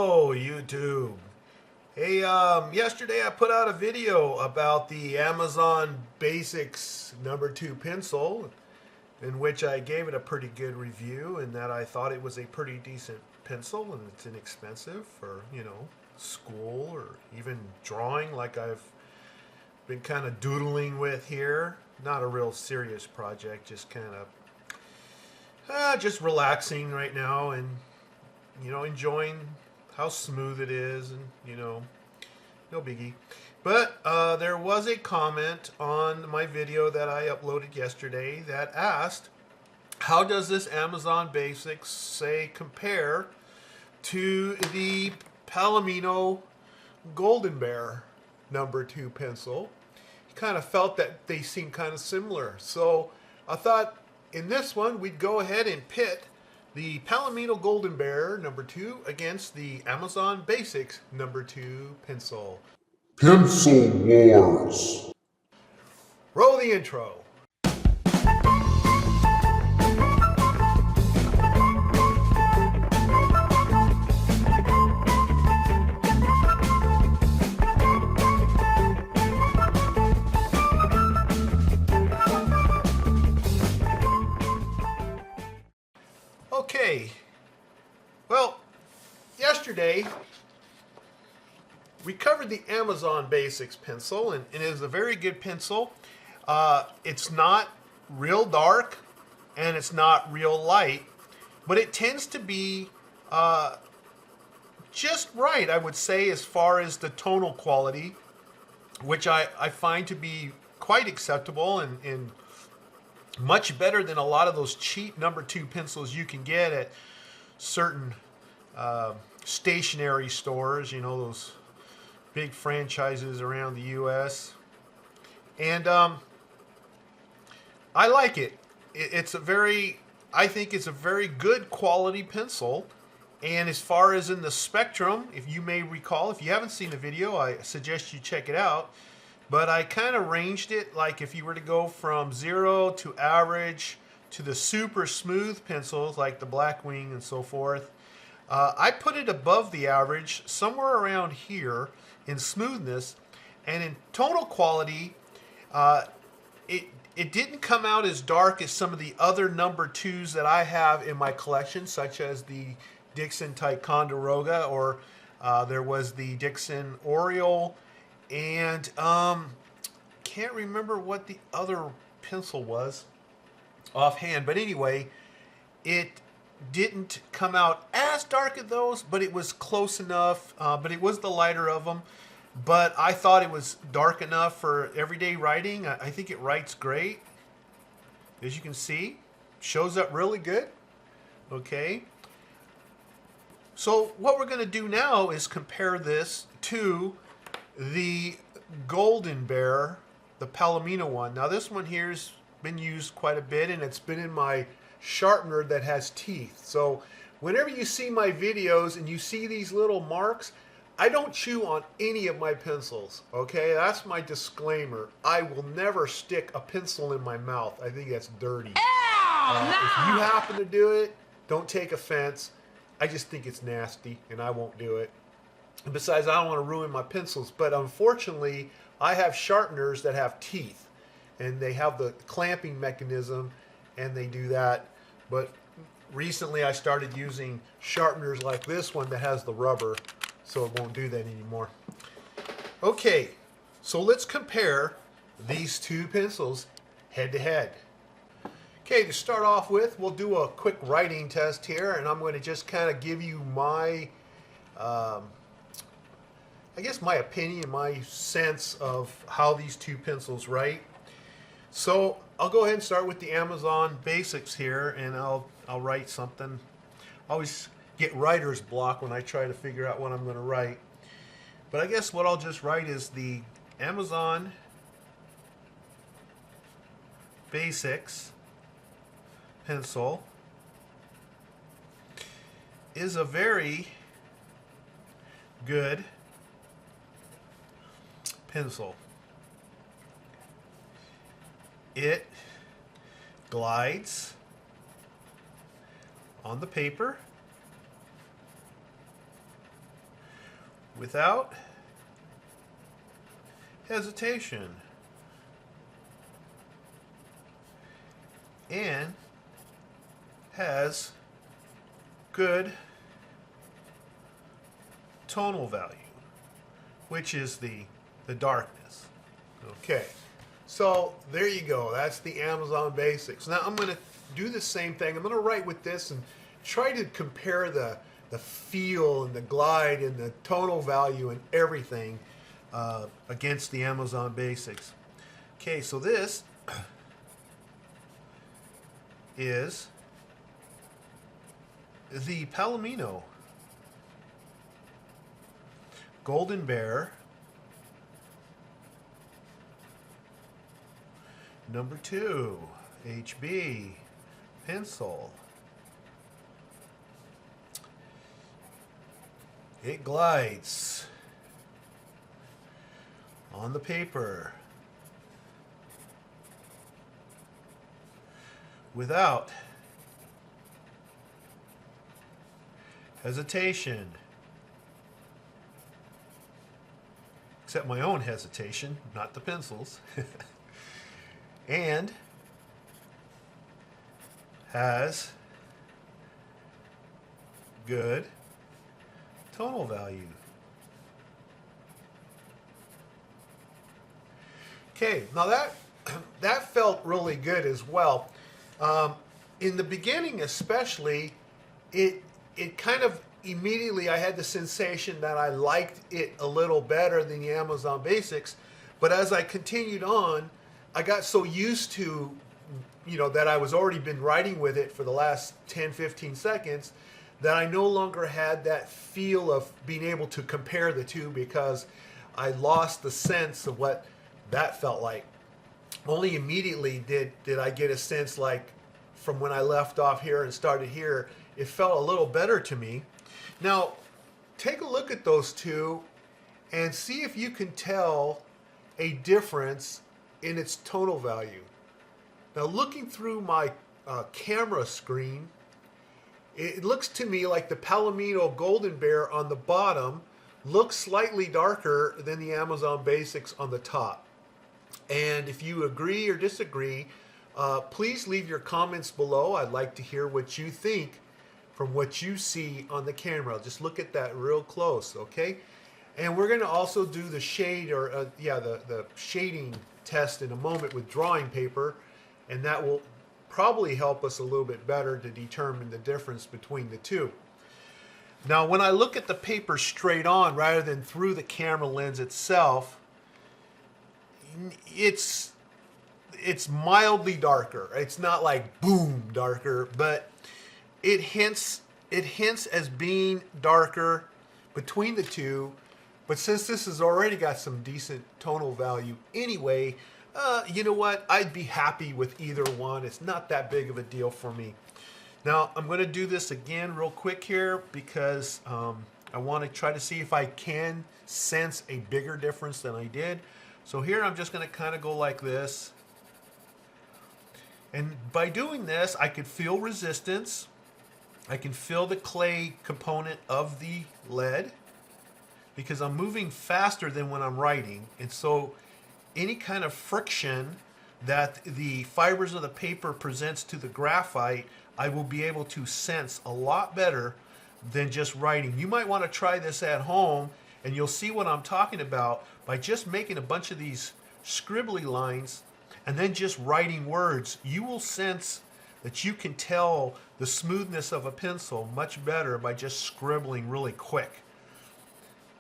Hello, YouTube. Hey, yesterday I put out a video about the Amazon Basics #2 pencil, in which I gave it a pretty good review, and that I thought it was a pretty decent pencil, and it's inexpensive for, school or even drawing like I've been kind of doodling with here. Not a real serious project, just kind of just relaxing right now and enjoying how smooth it is, and no biggie. But there was a comment on my video that I uploaded yesterday that asked, how does this Amazon Basics say compare to the Palomino Golden Bear #2 pencil? He kind of felt that they seem kind of similar, so I thought in this one we'd go ahead and pit the Palomino Golden Bear #2 against the Amazon Basics #2 pencil. Pencil Wars. Roll the intro. Okay, well, yesterday we covered the Amazon Basics pencil, and it is a very good pencil. It's not real dark and it's not real light, but it tends to be just right, I would say, as far as the tonal quality, which I find to be quite acceptable and much better than a lot of those cheap #2 pencils you can get at certain stationery stores, those big franchises around the US. And I like it. I think it's a very good quality pencil. And as far as in the spectrum, if you may recall, if you haven't seen the video, I suggest you check it out. But I kind of ranged it, like if you were to go from 0 to average to the super smooth pencils like the Blackwing and so forth. I put it above the average, somewhere around here in smoothness, and in tonal quality, it didn't come out as dark as some of the other #2s that I have in my collection, such as the Dixon Ticonderoga, or there was the Dixon Oriole, and can't remember what the other pencil was offhand, but anyway, it didn't come out as dark as those, but it was close enough. But it was the lighter of them, but I thought it was dark enough for everyday writing. I think it writes great, as you can see, shows up really good. Okay, so what we're going to do now is compare this to the Golden Bear, the Palomino one. Now this one here's been used quite a bit, and it's been in my sharpener that has teeth. So whenever you see my videos and you see these little marks, I don't chew on any of my pencils. Okay, that's my disclaimer. I will never stick a pencil in my mouth. I think that's dirty. No! If you happen to do it, don't take offense. I just think it's nasty, and I won't do it. And besides, I don't want to ruin my pencils, but unfortunately, I have sharpeners that have teeth, and they have the clamping mechanism, and they do that. But recently, I started using sharpeners like this one that has the rubber, so it won't do that anymore. Okay, so let's compare these two pencils head to head. Okay, to start off with, we'll do a quick writing test here, and I'm going to just kind of give you my I guess my opinion, my sense of how these two pencils write. So I'll go ahead and start with the Amazon Basics here, and I'll write something. I always get writer's block when I try to figure out what I'm going to write. But I guess what I'll just write is the Amazon Basics pencil is a very good pencil. It glides on the paper without hesitation, and has good tonal value, which is the darkness. Okay, so there you go. That's the Amazon Basics. Now I'm going to do the same thing. I'm going to write with this and try to compare the feel and the glide and the tonal value and everything against the Amazon Basics. Okay, so this is the Palomino Golden Bear number 2 HB pencil. It glides on the paper without hesitation, except my own hesitation, not the pencils, and has good tonal value. Okay, now that felt really good as well. In the beginning especially, it kind of immediately I had the sensation that I liked it a little better than the Amazon Basics, but as I continued on, I got so used to, that I was already been writing with it for the last 10-15 seconds that I no longer had that feel of being able to compare the two, because I lost the sense of what that felt like. Only immediately did I get a sense, like from when I left off here and started here, it felt a little better to me. Now, take a look at those two and see if you can tell a difference in its tonal value. Now, looking through my camera screen, it looks to me like the Palomino Golden Bear on the bottom looks slightly darker than the Amazon Basics on the top. And if you agree or disagree, please leave your comments below. I'd like to hear what you think from what you see on the camera. Just look at that real close, okay? And we're going to also do the shade, or the shading test in a moment with drawing paper, and that will probably help us a little bit better to determine the difference between the two. Now, when I look at the paper straight on rather than through the camera lens itself, it's mildly darker. It's not like boom darker, but it hints as being darker between the two. But since this has already got some decent tonal value anyway, you know what? I'd be happy with either one. It's not that big of a deal for me. Now, I'm going to do this again real quick here because I want to try to see if I can sense a bigger difference than I did. So here I'm just going to kind of go like this. And by doing this, I could feel resistance. I can feel the clay component of the lead because I'm moving faster than when I'm writing. And so any kind of friction that the fibers of the paper presents to the graphite, I will be able to sense a lot better than just writing. You might want to try this at home, and you'll see what I'm talking about by just making a bunch of these scribbly lines and then just writing words. You will sense that you can tell the smoothness of a pencil much better by just scribbling really quick.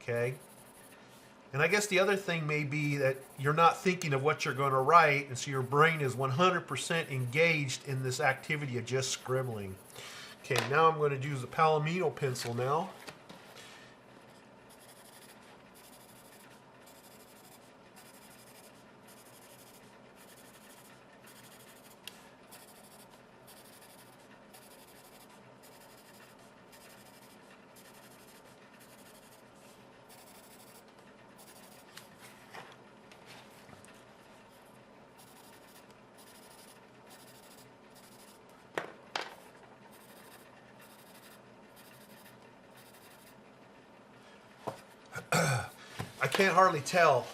Okay? And I guess the other thing may be that you're not thinking of what you're going to write, and so your brain is 100% engaged in this activity of just scribbling. Okay, now I'm going to use the Palomino pencil now. can't hardly tell.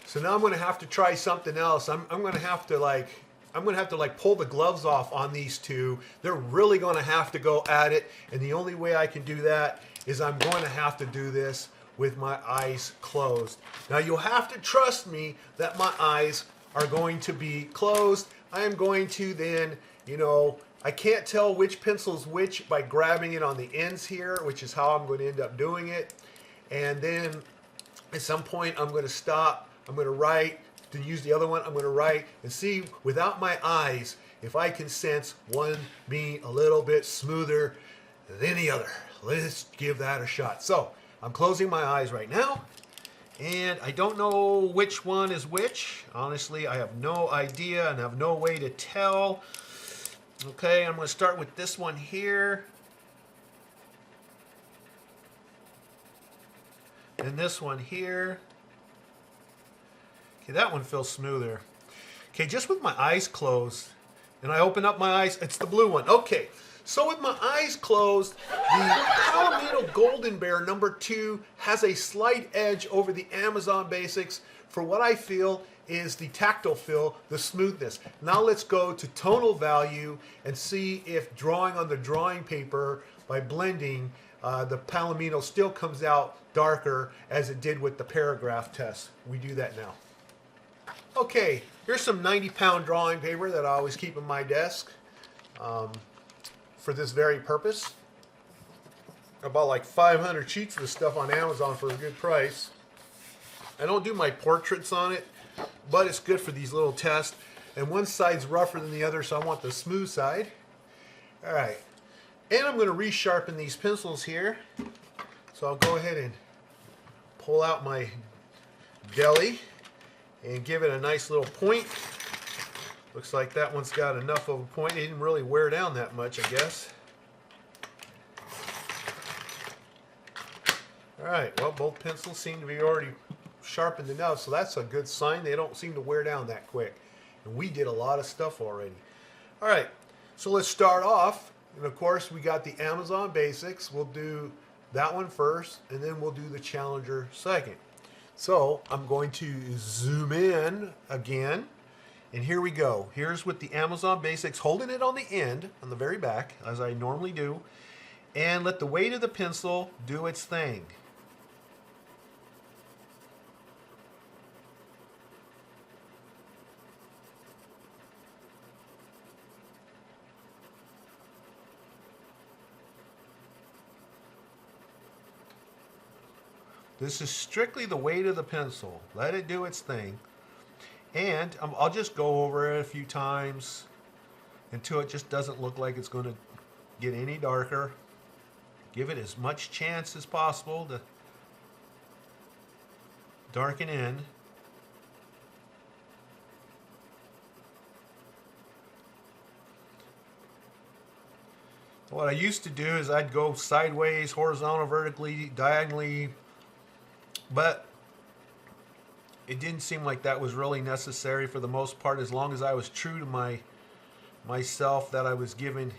So now I'm going to have to try something else. I'm going to have to like pull the gloves off on these two. They're really going to have to go at it, and the only way I can do that is I'm going to have to do this with my eyes closed. Now you'll have to trust me that my eyes are going to be closed. I am going to then, I can't tell which pencil's which by grabbing it on the ends here, which is how I'm going to end up doing it. And then at some point I'm going to stop, I'm going to write, to use the other one, I'm going to write and see without my eyes if I can sense one being a little bit smoother than the other. Let's give that a shot. So I'm closing my eyes right now, and I don't know which one is which. Honestly, I have no idea and have no way to tell. Okay, I'm going to start with this one here. And this one here. Okay, that one feels smoother. Okay, just with my eyes closed, and I open up my eyes, it's the blue one. Okay, so with my eyes closed, the Palomino Golden Bear number 2 has a slight edge over the Amazon Basics for what I feel is the tactile feel, the smoothness. Now let's go to tonal value and see if drawing on the drawing paper by blending, the Palomino still comes out darker as it did with the paragraph test. We do that now. Okay, here's some 90-pound drawing paper that I always keep in my desk for this very purpose. I bought like 500 sheets of this stuff on Amazon for a good price. I don't do my portraits on it, but it's good for these little tests. And one side's rougher than the other, so I want the smooth side. All right, and I'm going to resharpen these pencils here. So I'll go ahead and pull out my deli and give it a nice little point. Looks like that one's got enough of a point. It didn't really wear down that much, I guess. All right, well, both pencils seem to be already sharpened enough, so that's a good sign. They don't seem to wear down that quick. And we did a lot of stuff already. All right, so let's start off. And of course, we got the Amazon Basics. We'll do that one first, and then we'll do the Challenger second. So I'm going to zoom in again, and here we go. Here's with the Amazon Basics, holding it on the end, on the very back, as I normally do, and let the weight of the pencil do its thing. This is strictly the weight of the pencil. Let it do its thing. And I'll just go over it a few times until it just doesn't look like it's going to get any darker. Give it as much chance as possible to darken in. What I used to do is I'd go sideways, horizontal, vertically, diagonally, but it didn't seem like that was really necessary for the most part, as long as I was true to myself, that I was giving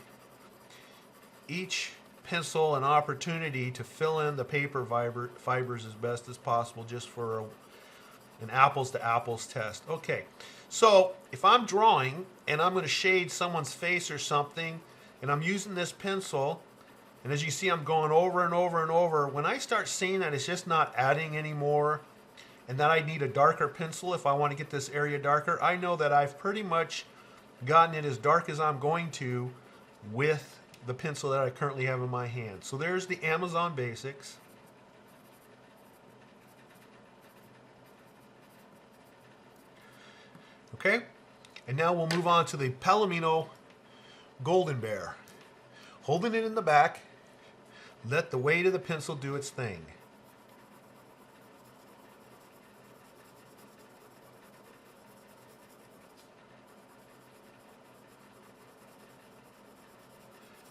each pencil an opportunity to fill in the paper fibers as best as possible, just for an apples to apples test. Okay, so if I'm drawing and I'm going to shade someone's face or something, and I'm using this pencil, and as you see, I'm going over and over and over. When I start seeing that it's just not adding anymore, and that I need a darker pencil if I want to get this area darker, I know that I've pretty much gotten it as dark as I'm going to with the pencil that I currently have in my hand. So there's the Amazon Basics. Okay, and now we'll move on to the Palomino Golden Bear. Holding it in the back, let the weight of the pencil do its thing.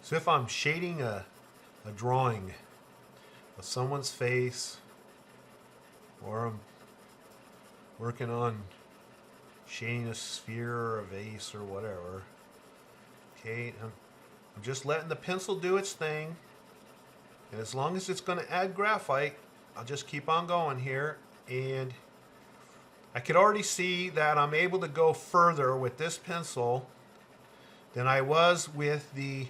So if I'm shading a drawing of someone's face, or I'm working on shading a sphere or a vase or whatever, okay, I'm just letting the pencil do its thing, and as long as it's going to add graphite, I'll just keep on going here. And I could already see that I'm able to go further with this pencil than I was with the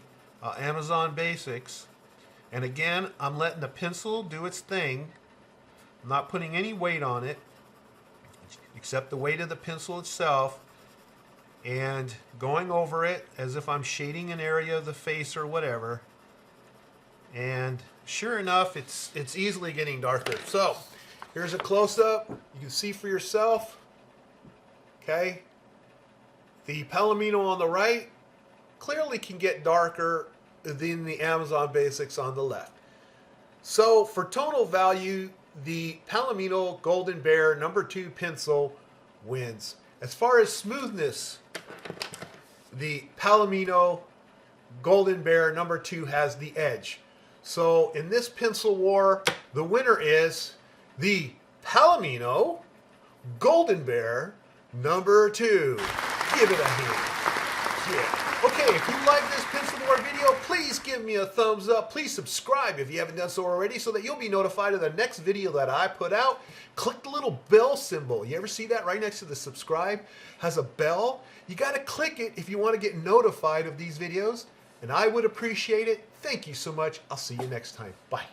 Amazon Basics. And again, I'm letting the pencil do its thing. I'm not putting any weight on it, except the weight of the pencil itself, and going over it as if I'm shading an area of the face or whatever. And sure enough, it's easily getting darker. So here's a close-up. You can see for yourself. Okay, the Palomino on the right clearly can get darker than the Amazon Basics on the left. So for tonal value, the Palomino Golden Bear #2 pencil wins. As far as smoothness, the Palomino Golden Bear #2 has the edge. So in this pencil war, the winner is the Palomino Golden Bear #2. Give it a hand. Yeah. Okay, if you like this pencil war video, please give me a thumbs up. Please subscribe if you haven't done so already so that you'll be notified of the next video that I put out. Click the little bell symbol. You ever see that right next to the subscribe? Has a bell. You got to click it if you want to get notified of these videos. And I would appreciate it. Thank you so much. I'll see you next time. Bye.